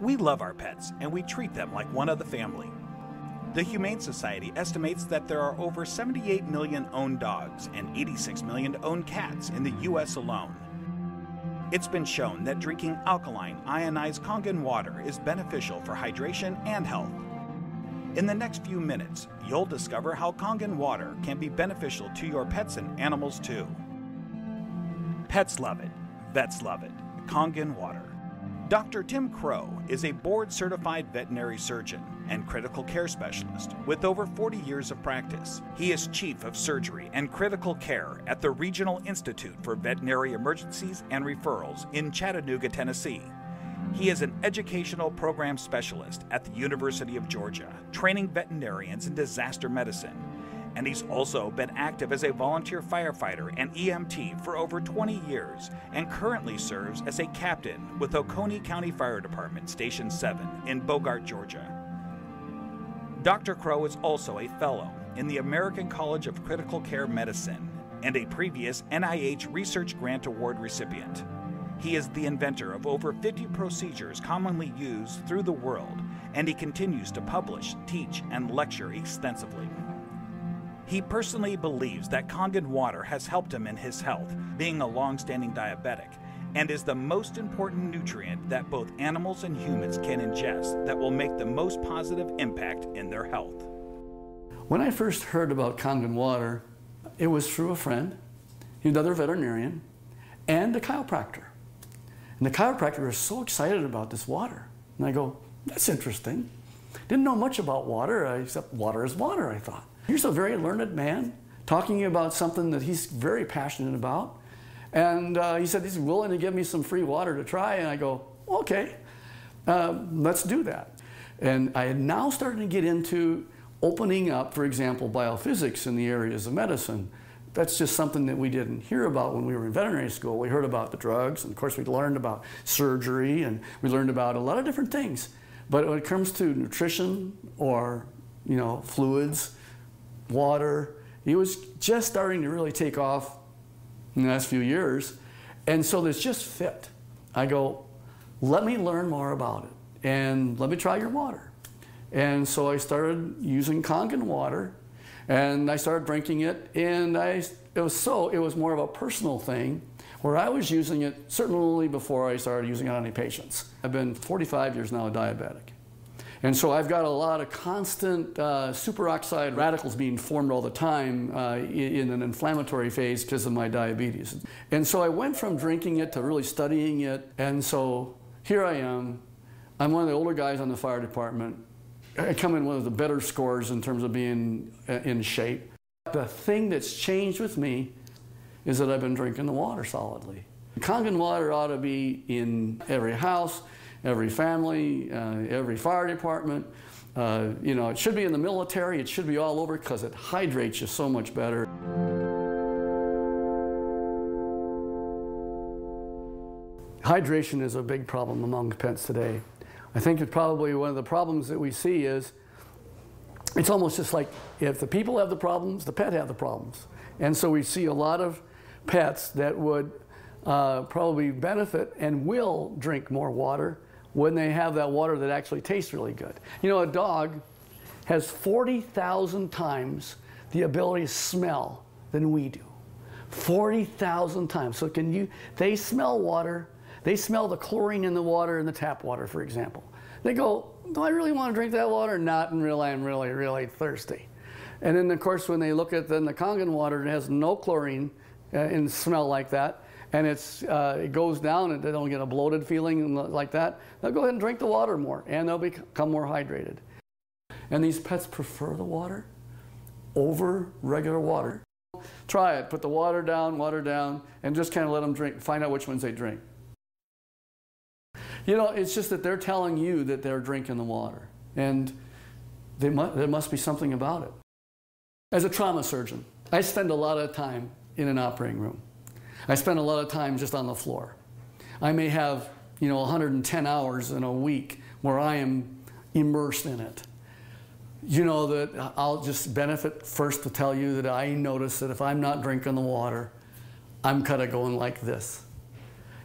We love our pets, and we treat them like one of the family. The Humane Society estimates that there are over 78 million owned dogs and 86 million owned cats in the U.S. alone. It's been shown that drinking alkaline, ionized Kangen water is beneficial for hydration and health. In the next few minutes, you'll discover how Kangen water can be beneficial to your pets and animals too. Pets love it. Vets love it. Kangen water. Dr. Tim Crow is a board-certified veterinary surgeon and critical care specialist with over 40 years of practice. He is Chief of Surgery and Critical Care at the Regional Institute for Veterinary Emergencies and Referrals in Chattanooga, Tennessee. He is an educational program specialist at the University of Georgia, training veterinarians in disaster medicine. And he's also been active as a volunteer firefighter and EMT for over 20 years and currently serves as a captain with Oconee County Fire Department Station 7 in Bogart, Georgia. Dr. Crow is also a fellow in the American College of Critical Care Medicine and a previous NIH Research Grant Award recipient. He is the inventor of over 50 procedures commonly used through the world, and he continues to publish, teach, and lecture extensively. He personally believes that Kangen water has helped him in his health, being a long-standing diabetic, and is the most important nutrient that both animals and humans can ingest that will make the most positive impact in their health. When I first heard about Kangen water, it was through a friend, another veterinarian, and a chiropractor. And the chiropractor was so excited about this water. And I go, that's interesting. Didn't know much about water, except water is water, I thought. Here's a very learned man talking about something that he's very passionate about. And he said he's willing to give me some free water to try. And I go, okay, let's do that. And I had now started to get into opening up, for example, biophysics in the areas of medicine. That's just something that we didn't hear about when we were in veterinary school. We heard about the drugs, and of course we learned about surgery, and we learned about a lot of different things. But when it comes to nutrition or, fluids, water, it was just starting to really take off in the last few years. And so this just fit. I go, let me learn more about it, and let me try your water. And so I started using Kangen water, and I started drinking it, and it was more of a personal thing, where I was using it certainly before I started using it on any patients. I've been 45 years now a diabetic. And so I've got a lot of constant superoxide radicals being formed all the time in an inflammatory phase because of my diabetes. And so I went from drinking it to really studying it. And so here I am. I'm one of the older guys on the fire department. I come in one of the better scores in terms of being in shape. The thing that's changed with me is that I've been drinking the water solidly. Kangen water ought to be in every house, every family, every fire department. It should be in the military. It should be all over because it hydrates you so much better. Hydration is a big problem among pets today. I think it's probably one of the problems that we see is it's almost just like if the people have the problems, the pet have the problems. And so we see a lot of pets that would probably benefit and will drink more water when they have that water that actually tastes really good. A dog has 40,000 times the ability to smell than we do. 40,000 times. So they smell water, they smell the chlorine in the water in the tap water, for example. They go, do I really want to drink that water? Not until I'm really, really thirsty. And then, of course, when they look at the Kangen water, it has no chlorine and smell like that, and it goes down and they don't get a bloated feeling like that, they'll go ahead and drink the water more, and they'll become more hydrated. And these pets prefer the water over regular water. Try it. Put the water down, and just kind of let them drink. Find out which ones they drink. It's just that they're telling you that they're drinking the water, and there must be something about it. As a trauma surgeon, I spend a lot of time in an operating room. I spend a lot of time just on the floor. I may have, 110 hours in a week where I am immersed in it. That I'll just benefit first to tell you that I notice that if I'm not drinking the water, I'm kind of going like this.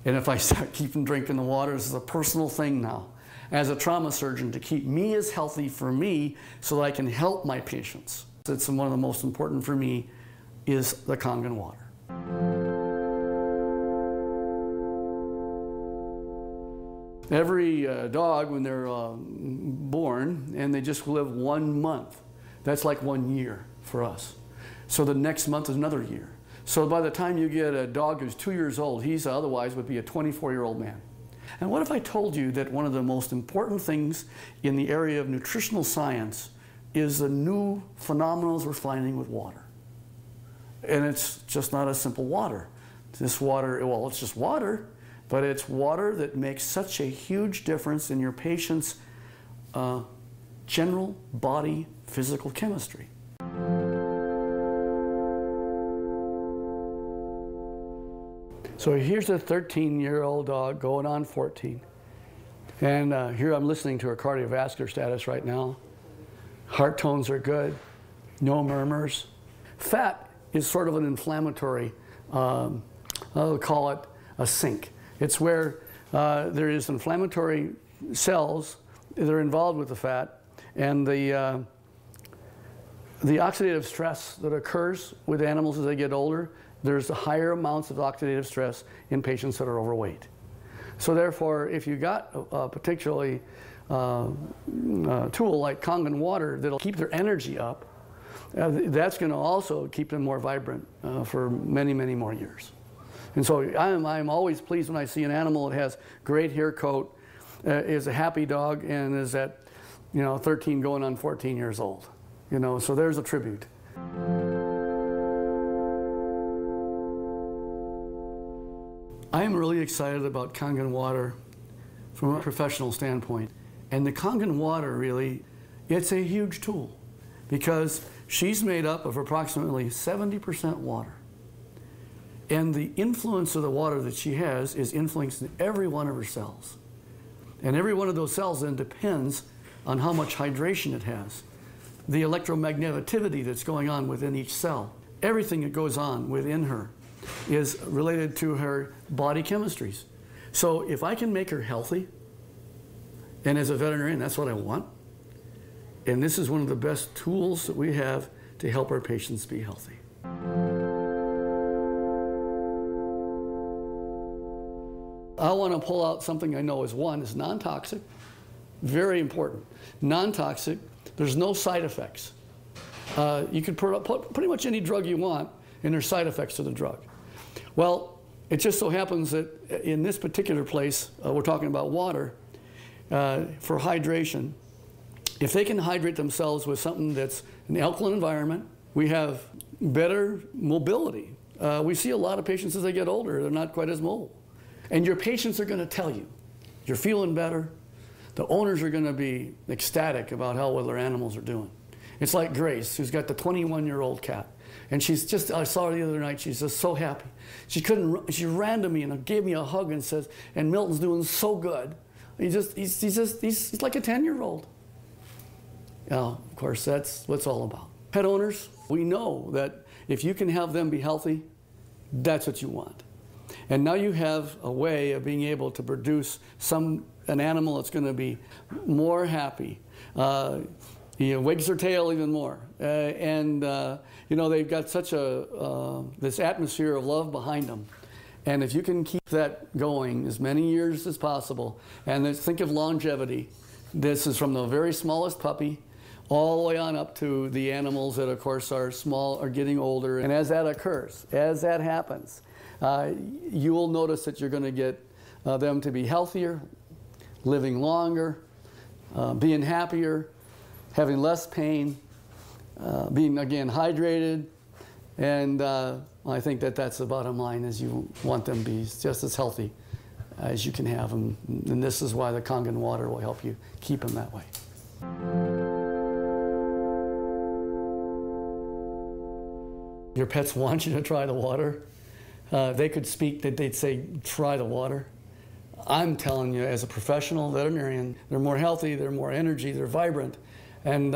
And if I start keeping drinking the water, this is a personal thing now. as a trauma surgeon to keep me as healthy for me so that I can help my patients. It's one of the most important for me is the Kangen water. Every dog, when they're born, and they just live 1 month, that's like 1 year for us. So the next month is another year. So by the time you get a dog who's 2 years old, he's otherwise would be a 24-year-old man. And what if I told you that one of the most important things in the area of nutritional science is the new phenomena we're finding with water? And it's just not a simple water. This water, well, it's just water, but it's water that makes such a huge difference in your patient's general body physical chemistry. So here's a 13-year-old dog going on 14. And here I'm listening to her cardiovascular status right now. Heart tones are good, no murmurs. Fat is sort of an inflammatory, I'll call it a sink. It's where there is inflammatory cells that are involved with the fat, and the oxidative stress that occurs with animals as they get older, there's higher amounts of oxidative stress in patients that are overweight. So therefore, if you got a particularly tool like Kangen water that'll keep their energy up, that's going to also keep them more vibrant for many, many more years. And so I'm always pleased when I see an animal that has great hair coat, is a happy dog, and is at 13 going on 14 years old. So there's a tribute. I am really excited about Kangen water from a professional standpoint. And the Kangen water really, it's a huge tool because she's made up of approximately 70% water. And the influence of the water that she has is influencing every one of her cells. And every one of those cells then depends on how much hydration it has. The electromagnetivity that's going on within each cell. Everything that goes on within her is related to her body chemistries. So if I can make her healthy, and as a veterinarian, that's what I want, and this is one of the best tools that we have to help our patients be healthy. I want to pull out something I know is non-toxic, very important. Non-toxic, there's no side effects. You could put pretty much any drug you want, and there's side effects to the drug. Well, it just so happens that in this particular place, we're talking about water, for hydration. If they can hydrate themselves with something that's an alkaline environment, we have better mobility. We see a lot of patients as they get older, they're not quite as mobile. And your patients are going to tell you, you're feeling better. The owners are going to be ecstatic about how well their animals are doing. It's like Grace, who's got the 21-year-old cat. And she's just, I saw her the other night, she's just so happy. She ran to me and gave me a hug and says, and Milton's doing so good. He's like a 10-year-old. Of course, that's what it's all about. Pet owners, we know that if you can have them be healthy, that's what you want. And now you have a way of being able to produce an animal that's going to be more happy. Wags their tail even more. They've got such this atmosphere of love behind them. And if you can keep that going as many years as possible, and think of longevity, this is from the very smallest puppy all the way on up to the animals that, of course, are small, are getting older. And as that occurs, as that happens, you will notice that you're going to get them to be healthier, living longer, being happier, having less pain, being, again, hydrated. And I think that that's the bottom line, is you want them to be just as healthy as you can have them. And this is why the Kangen water will help you keep them that way. Your pets want you to try the water. They could speak, they'd say, try the water. I'm telling you, as a professional veterinarian, they're more healthy, they're more energy, they're vibrant, and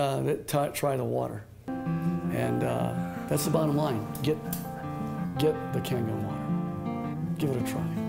try the water. And that's the bottom line. Get the Kangen water. Give it a try.